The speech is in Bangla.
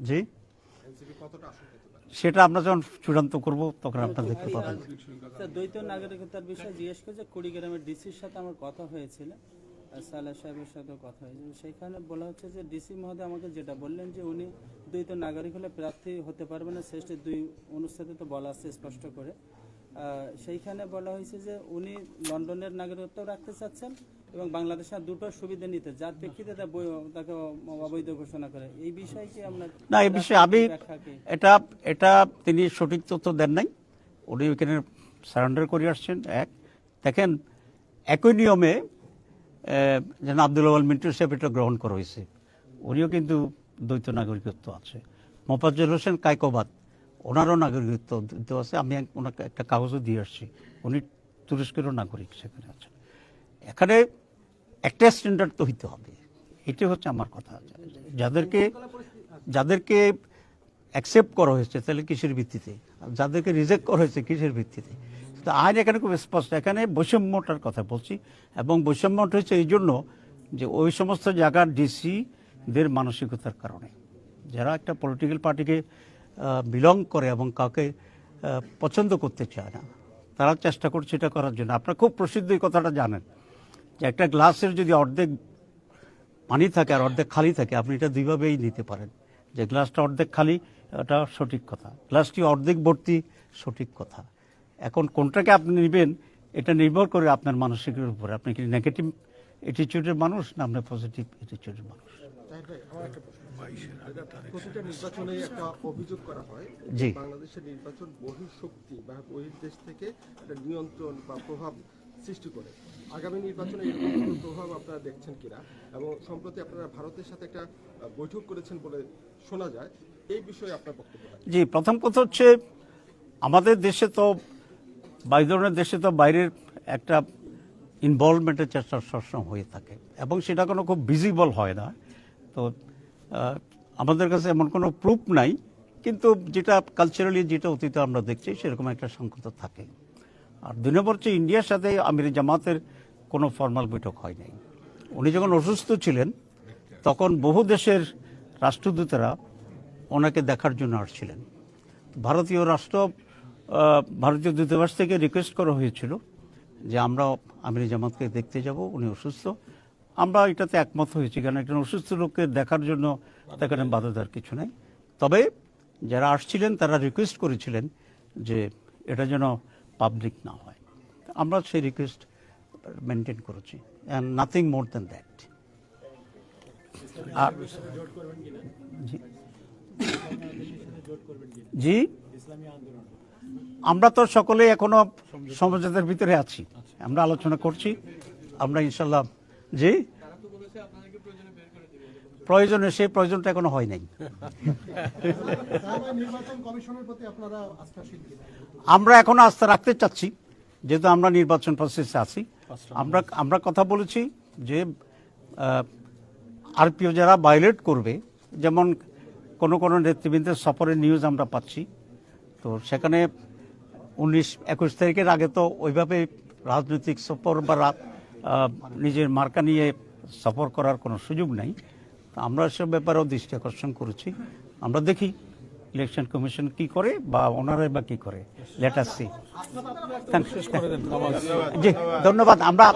জি, সেটা আমরা যখন চূড়ান্ত করব তখন আপনারা দেখতে পাবেন। দ্বৈত নাগরিকতার বিষয়ে জিজ্ঞেস করছে, কুড়িগ্রামের ডিসির সাথে আমার কথা হয়েছিল, সালেহ সাহেবের সাথে কথা হয়েছিল। সেইখানে বলা হচ্ছে যে ডিসি মহোদয় আমাকে যেটা বললেন যে উনি দ্বৈত নাগরিক হলে প্রার্থী হতে পারবে না, শ্রেষ্ঠ 2 অনুচ্ছেদে তো বলা আছে স্পষ্ট করে। সেইখানে বলা হয়েছে যে উনি লন্ডনের নাগরিকত্ব রাখতে চাচ্ছেন এবং বাংলাদেশের দুটো সুবিধা নিতে, যার প্রেক্ষিতে তাকে অবৈধ ঘোষণা করে। এই বিষয়ে কি আমরা না, এই বিষয়ে আমি এটা তিনি সঠিক তথ্য দেন নাই। উনি ওইখানে সারেন্ডার করে আসছেন। দেখেন, একই নিয়মে যেন আব্দুল আওয়াল মিন্টু সাহেব এটা গ্রহণ করা হয়েছে, উনিও কিন্তু দ্বৈত নাগরিকত্ব আছে। মোফাজ্জল হোসেন কায়কোবাদ, ওনারও নাগরিকত্ব আছে। আমি ওনাকে একটা কাগজও দিয়ে আসছি, উনি তুরস্কেরও নাগরিক সেখানে আছেন। এখানে একটা স্ট্যান্ডার্ড তো হইতে হবে, এটাই হচ্ছে আমার কথা। যাদেরকে অ্যাকসেপ্ট করা হয়েছে তাহলে কিসের ভিত্তিতে, যাদেরকে রিজেক্ট করা হয়েছে কিসের ভিত্তিতে। তো আইন এখানে খুব স্পষ্ট, এখানে বৈষম্যটার কথা বলছি। এবং বৈষম্যটা হচ্ছে এই জন্য যে ওই সমস্ত জায়গার ডিসিদের মানসিকতার কারণে, যারা একটা পলিটিক্যাল পার্টিকে বিলং করে এবং কাউকে পছন্দ করতে চায় না, তারা চেষ্টা করছে এটা করার জন্য। আপনারা খুব প্রসিদ্ধ এই কথাটা জানেন যে একটা গ্লাসের যদি অর্ধেক পানি থাকে আর অর্ধেক খালি থাকে, আপনি এটা দুইভাবেই নিতে পারেন। যে গ্লাসটা অর্ধেক খালি, এটা সঠিক কথা। গ্লাসটি অর্ধেক ভর্তি, সঠিক কথা। এখন কোনটাকে আপনি নেবেন এটা নির্ভর করে আপনার মানসিকের উপরে। আপনি কি নেগেটিভ অ্যাটিটিউডের মানুষ না আপনি পজিটিভ অ্যাটিটিউডের মানুষ। প্রতিটা নির্বাচনে একটা অভিযোগ করা হয় জি, বাংলাদেশের নির্বাচন বহিঃশক্তি বা বহির্দেশ থেকে একটা নিয়ন্ত্রণ বা প্রভাব সৃষ্টি করে। আগামী নির্বাচনে এরকম কোনো প্রভাব আপনারা দেখছেন কিনা, এবং সম্প্রতি আপনারা ভারতের সাথে একটা বৈঠক করেছেন বলে শোনা যায়, এই বিষয়ে আপনার বক্তব্য? জি, প্রথম কথা হচ্ছে আমাদের দেশে তো বা এই ধরনের দেশে তো বাইরের একটা ইনভলভমেন্টের চেষ্টা সবসময় হয়ে থাকে এবং সেটা কোনো খুব ভিজিবল হয় না। তো আমাদের কাছে এমন কোনো প্রুফ নাই, কিন্তু যেটা কালচারালি যেটা অতীতে আমরা দেখছি সেরকম একটা সংকট থাকে। আর 2 নম্বর হচ্ছে ইন্ডিয়ার সাথে আমির জামাতের কোনো ফর্মাল বৈঠক হয় নাই। উনি যখন অসুস্থ ছিলেন তখন বহু দেশের রাষ্ট্রদূতেরা ওনাকে দেখার জন্য আসছিলেন। ভারতীয় দূতাবাস থেকে রিকোয়েস্ট করা হয়েছিল যে আমরা আমির জামাতকে দেখতে যাব, উনি অসুস্থ। আমরা এটাতে একমত হয়েছি, কারণ একজন অসুস্থ লোককে দেখার জন্য সেখানে বাধা দেওয়ার কিছু নাই। তবে যারা আসছিলেন তারা রিকোয়েস্ট করেছিলেন যে এটা যেন পাবলিক না হয়। আমরা সেই রিকোয়েস্ট মেনটেন করেছি, and nothing more than that. জি, আমরা তো সকলে এখনো সমঝোতার ভিতরে আছি, আমরা আলোচনা করছি। আমরা ইনশাল্লাহ জি প্রয়োজনে, সেই প্রয়োজনটা এখনো হয় নাই। আমরা এখনো আস্থা রাখতে চাচ্ছি, যেহেতু আমরা নির্বাচন প্রসেসে আছি। আমরা কথা বলেছি যে আরপিও যারা ভায়োলেট করবে, যেমন কোনো নেতৃবৃন্দের সফরের নিউজ আমরা পাচ্ছি, তো সেখানে 19-21 তারিখের আগে তো ওইভাবে রাজনৈতিক সফর বা নিজের মার্কা নিয়ে সফর করার কোনো সুযোগ নাই। আমরা সব ব্যাপারেও দৃষ্টি আকর্ষণ করেছি। আমরা দেখি ইলেকশন কমিশন কি করে বা ওনারাই বা কি করে, লেট আস সি। জি, ধন্যবাদ। আমরা